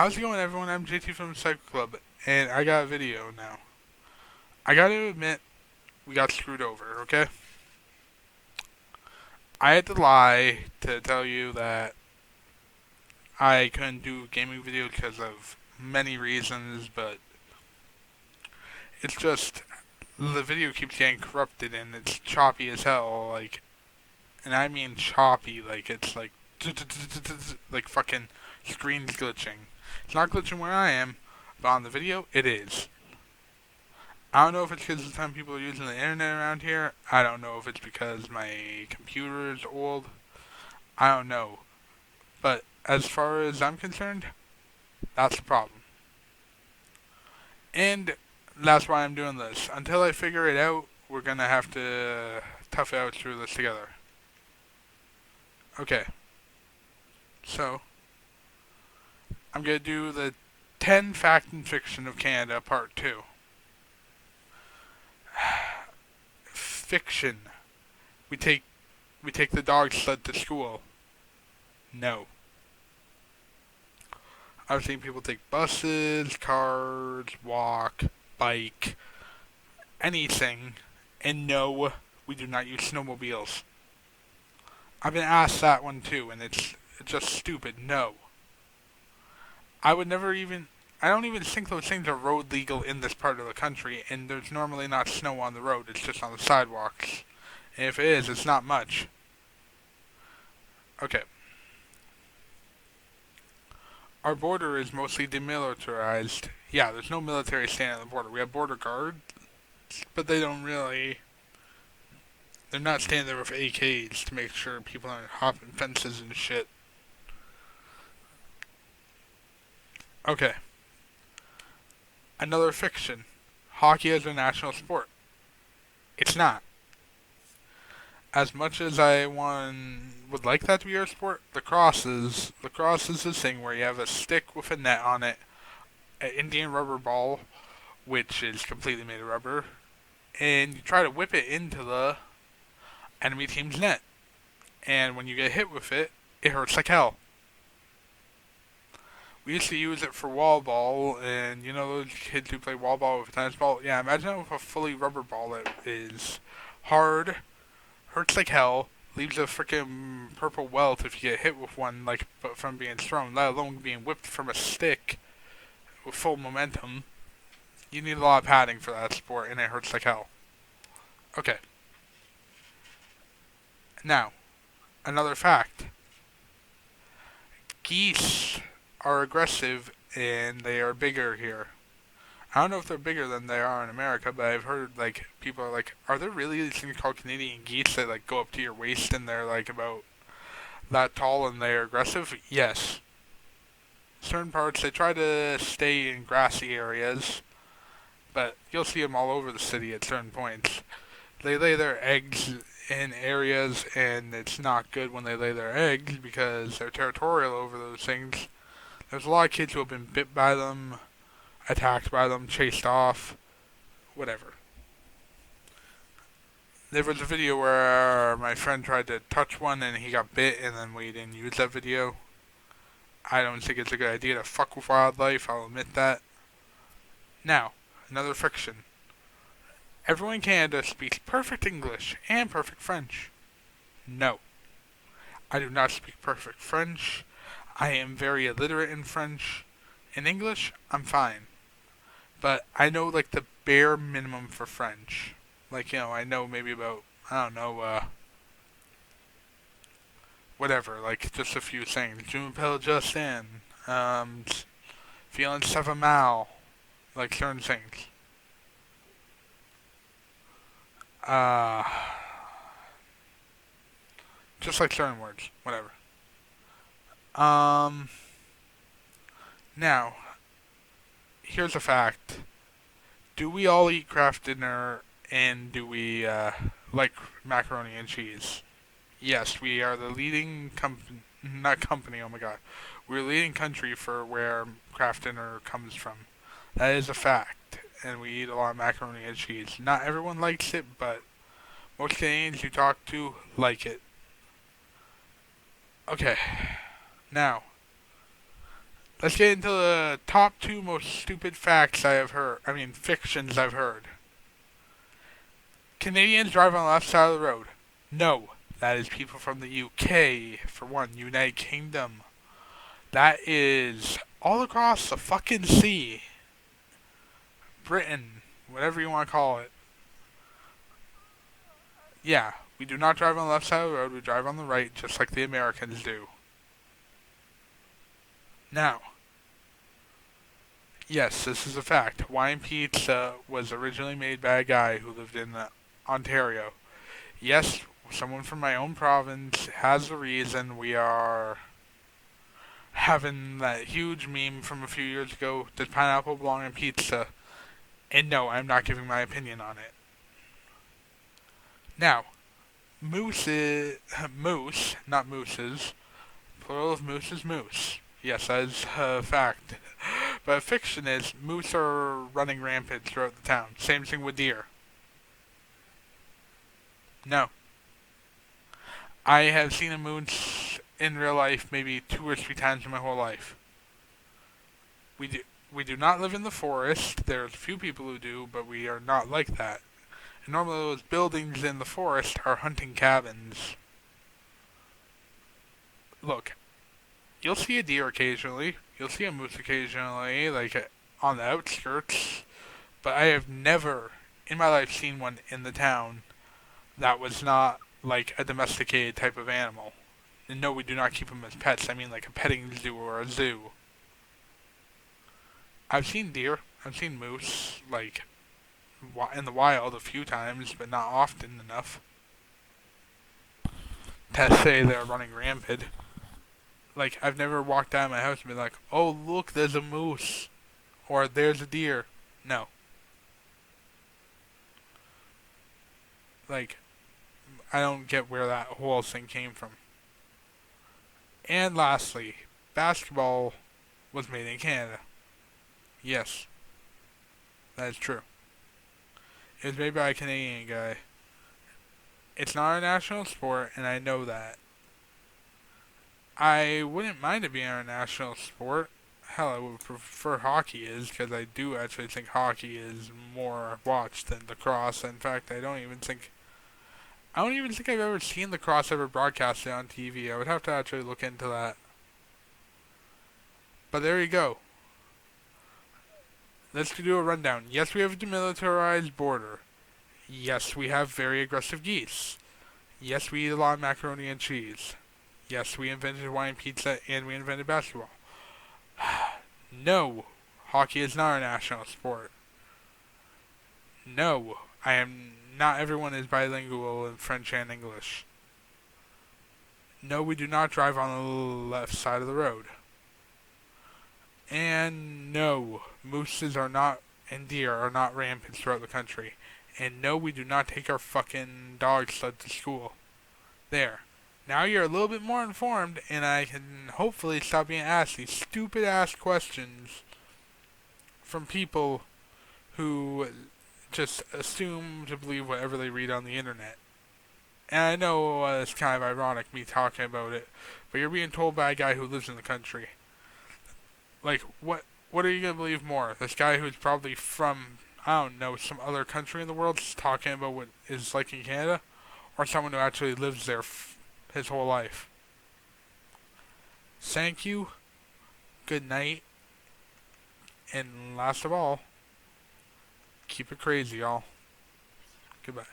How's it going, everyone? I'm JT from the Cycle Club, and I got a video now. I gotta admit, we got screwed over, okay? I had to lie to tell you that I couldn't do gaming videos because of many reasons, but it's just the video keeps getting corrupted and it's choppy as hell, and I mean choppy, it's like fucking screens glitching. It's not glitching where I am, but on the video, it is. I don't know if it's because of the time people are using the internet around here. I don't know if it's because my computer is old. I don't know. But as far as I'm concerned, that's the problem. And that's why I'm doing this. Until I figure it out, we're gonna have to tough it out through this together. Okay. So, I'm gonna do the 10 Fact and Fiction of Canada, Part 2. Fiction. We take the dog sled to school. No. I've seen people take buses, cars, walk, bike, anything, and no, we do not use snowmobiles. I've been asked that one too, and it's just stupid. No. I would never even. I don't even think those things are road legal in this part of the country, and there's normally not snow on the road, it's just on the sidewalks. And if it is, it's not much. Okay. Our border is mostly demilitarized. Yeah, there's no military standing on the border. We have border guards, but they don't really. They're not standing there with AKs to make sure people aren't hopping fences and shit. Okay. Another fiction. Hockey as a national sport. It's not. As much as would like that to be our sport, lacrosse is this thing where you have a stick with a net on it, an Indian rubber ball, which is completely made of rubber, and you try to whip it into the enemy team's net. And when you get hit with it, it hurts like hell. We used to use it for wall ball, and you know those kids who play wall ball with a tennis ball? Yeah, imagine that with a fully rubber ball that is hard, hurts like hell, leaves a freaking purple welt if you get hit with one, from being thrown, let alone being whipped from a stick with full momentum. You need a lot of padding for that sport, and it hurts like hell. Okay. Now, another fact. Geese are aggressive, and they are bigger here. I don't know if they're bigger than they are in America, but I've heard, people are like, are there really these things called Canadian geese that, go up to your waist and they're, about that tall and they're aggressive? Yes. Certain parts, they try to stay in grassy areas, but you'll see them all over the city at certain points. They lay their eggs in areas, and it's not good when they lay their eggs because they're territorial over those things. There's a lot of kids who have been bit by them, attacked by them, chased off, whatever. There was a video where my friend tried to touch one and he got bit, and then we didn't use that video. I don't think it's a good idea to fuck with wildlife, I'll admit that. Now, another fiction. Everyone in Canada speaks perfect English and perfect French. No. I do not speak perfect French. I am very illiterate in French. In English, I'm fine. But I know, the bare minimum for French. I know maybe about, I don't know, whatever, just a few things. Je m'appelle Justin. Feeling seven mal. Certain things. Just certain words. Whatever. Now, here's a fact. Do we all eat Kraft Dinner, and do we like macaroni and cheese? Yes, we are the leading oh my god. We're the leading country for where Kraft Dinner comes from. That is a fact, and we eat a lot of macaroni and cheese. Not everyone likes it, but most Canadians you talk to like it. Okay, now, Let's get into the top two most stupid facts I have heard. I mean, fictions I've heard. Canadians drive on the left side of the road. No, that is people from the UK, for one, United Kingdom. That is all across the fucking sea. Britain, whatever you want to call it. Yeah, we do not drive on the left side of the road, we drive on the right, just like the Americans do. Now, yes, this is a fact. Hawaiian pizza was originally made by a guy who lived in Ontario. Yes, someone from my own province has the reason we are having that huge meme from a few years ago, does pineapple belong in pizza? And no, I'm not giving my opinion on it. Now, moose, not mooses. Plural of moose is moose. Yes, that is a fact. But fiction is moose are running rampant throughout the town. Same thing with deer. No. I have seen a moose in real life maybe 2 or 3 times in my whole life. We do not live in the forest. There's a few people who do, but we are not like that. And normally those buildings in the forest are hunting cabins. Look, you'll see a deer occasionally. You'll see a moose occasionally, like on the outskirts. But I have never in my life seen one in the town that was not like a domesticated type of animal. And no, we do not keep them as pets. I mean like a petting zoo or a zoo. I've seen deer. I've seen moose, like, in the wild a few times, but not often enough to say they're running rampant. Like, I've never walked out of my house and been like, oh, look, there's a moose. Or there's a deer. No. Like, I don't get where that whole thing came from. And lastly, basketball was made in Canada. Yes, that is true. It was made by a Canadian guy. It's not a national sport, and I know that. I wouldn't mind it being our national sport. Hell, I would prefer hockey is, because I do actually think hockey is more watched than lacrosse. In fact, I don't even think I've ever seen lacrosse ever broadcasted on TV. I would have to actually look into that. But there you go. Let's do a rundown. Yes, we have a demilitarized border. Yes, we have very aggressive geese. Yes, we eat a lot of macaroni and cheese. Yes, we invented Hawaiian pizza and we invented basketball. No, hockey is not our national sport. No, not everyone is bilingual in French and English. No, we do not drive on the left side of the road. And no, mooses are not, and deer are not rampant throughout the country. And no, we do not take our fucking dog sled to school. There. Now you're a little bit more informed, and I can hopefully stop being asked these stupid ass questions from people who just assume to believe whatever they read on the internet. And I know it's kind of ironic me talking about it, but you're being told by a guy who lives in the country. Like, what are you going to believe more? This guy who's probably from, I don't know, some other country in the world is talking about what it's like in Canada? Or someone who actually lives there his whole life? Thank you, good night, and last of all, keep it crazy, y'all. Goodbye.